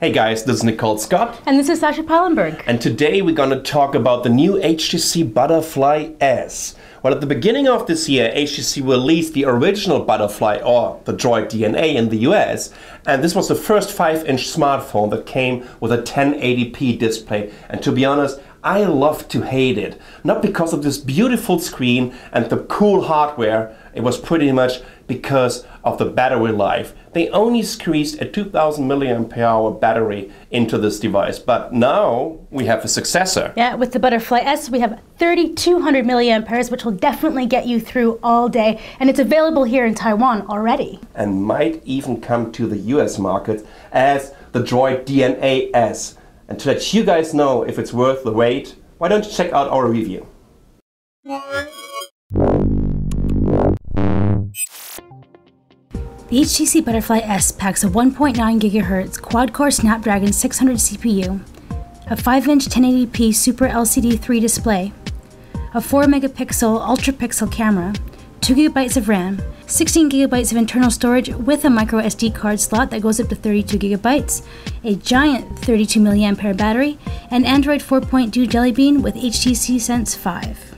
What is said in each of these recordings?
Hey guys, this is Nicole Scott. And this is Sasha Pallenberg. And today we're going to talk about the new HTC Butterfly S. Well, at the beginning of this year, HTC released the original Butterfly, or the Droid DNA, in the US. And this was the first 5-inch smartphone that came with a 1080p display. And to be honest, I love to hate it. Not because of this beautiful screen and the cool hardware, it was pretty much because of the battery life. They only squeezed a 2000 mAh battery into this device, but now we have a successor. Yeah, with the Butterfly S, we have 3200 mAh, which will definitely get you through all day, and it's available here in Taiwan already. And might even come to the US market as the Droid DNA S. And to let you guys know if it's worth the wait, why don't you check out our review? The HTC Butterfly S packs a 1.9 GHz quad-core Snapdragon 600 CPU, a 5-inch 1080p Super LCD 3 display, a 4-megapixel ultra-pixel camera, 2 GB of RAM, 16 GB of internal storage with a micro SD card slot that goes up to 32 GB, a giant 32 mAh battery, and Android 4.2 Jelly Bean with HTC Sense 5.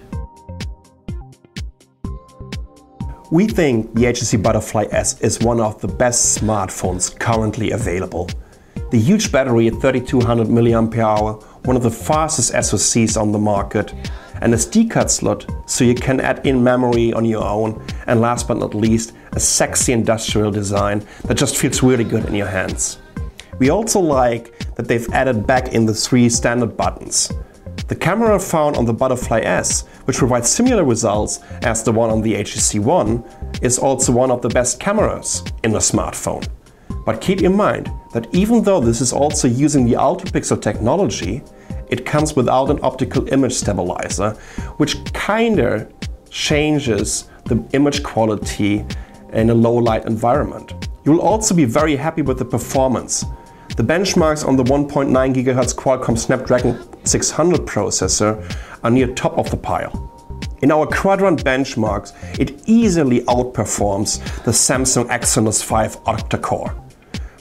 We think the HTC Butterfly S is one of the best smartphones currently available. The huge battery at 3200 mAh, one of the fastest SoCs on the market, an SD card slot so you can add in memory on your own, and last but not least, a sexy industrial design that just feels really good in your hands. We also like that they've added back in the 3 standard buttons. The camera found on the Butterfly S, which provides similar results as the one on the HTC One, is also one of the best cameras in a smartphone. But keep in mind that even though this is also using the ultra-pixel technology, it comes without an optical image stabilizer, which kinda changes the image quality in a low light environment. You'll also be very happy with the performance. The benchmarks on the 1.9 GHz Qualcomm Snapdragon 600 processor are near top of the pile. In our quadrant benchmarks, it easily outperforms the Samsung Exynos 5 octa-core.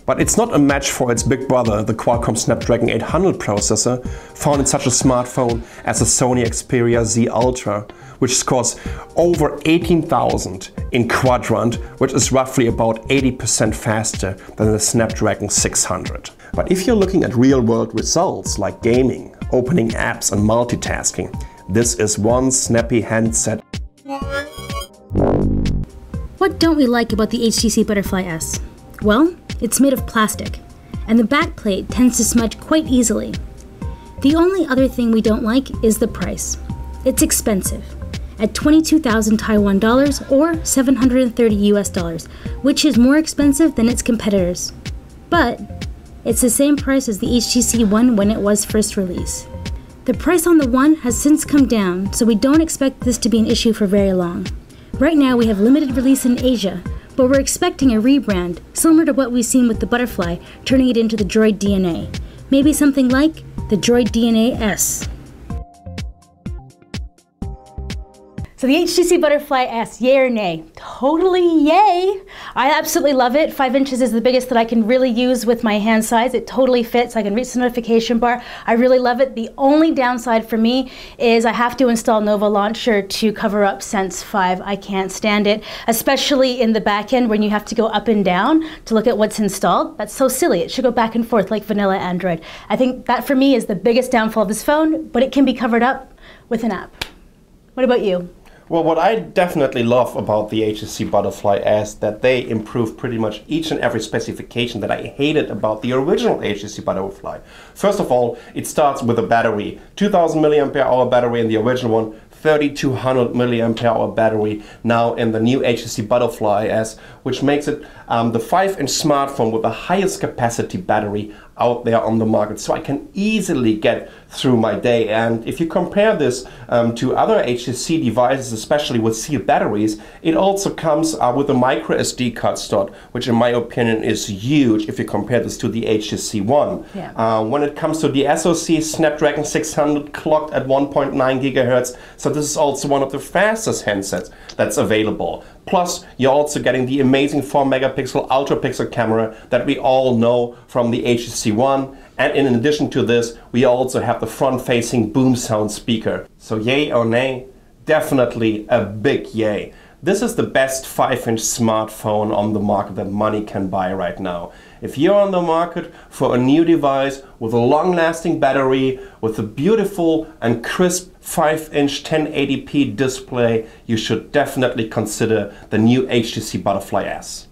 But it's not a match for its big brother, the Qualcomm Snapdragon 800 processor, found in such a smartphone as the Sony Xperia Z Ultra, which scores over 18,000 in quadrant, which is roughly about 80% faster than the Snapdragon 600. But if you're looking at real-world results like gaming, opening apps and multitasking, this is one snappy handset. What don't we like about the HTC Butterfly S? Well, it's made of plastic, and the back plate tends to smudge quite easily. The only other thing we don't like is the price. It's expensive, at 22,000 Taiwan dollars or 730 US dollars, which is more expensive than its competitors. But it's the same price as the HTC One when it was first released. The price on the One has since come down, so we don't expect this to be an issue for very long. Right now we have limited release in Asia, but we're expecting a rebrand, similar to what we've seen with the Butterfly, turning it into the Droid DNA. Maybe something like the Droid DNA S. So the HTC Butterfly S, yay or nay? Totally yay! I absolutely love it. 5 inches is the biggest that I can really use with my hand size. It totally fits. I can reach the notification bar. I really love it. The only downside for me is I have to install Nova Launcher to cover up Sense 5. I can't stand it, especially in the back end when you have to go up and down to look at what's installed. That's so silly. It should go back and forth like vanilla Android. I think that for me is the biggest downfall of this phone, but it can be covered up with an app. What about you? Well, what I definitely love about the HTC Butterfly S is that they improved pretty much each and every specification that I hated about the original HTC Butterfly. First of all, it starts with a battery. 2000 mAh battery in the original one, 3200 mAh battery now in the new HTC Butterfly S, which makes it the 5-inch smartphone with the highest capacity battery out there on the market, so I can easily get through my day. And if you compare this to other HTC devices, especially with sealed batteries, it also comes with a micro SD card slot, which in my opinion is huge if you compare this to the HTC One. Yeah. When it comes to the SoC, Snapdragon 600 clocked at 1.9 GHz, so this is also one of the fastest handsets that's available. Plus, you're also getting the amazing 4 megapixel ultra pixel camera that we all know from the HTC One. And in addition to this, we also have the front-facing boom sound speaker. So yay or nay? Definitely a big yay. This is the best 5-inch smartphone on the market that money can buy right now. If you're on the market for a new device with a long-lasting battery, with a beautiful and crisp 5-inch 1080p display, you should definitely consider the new HTC Butterfly S.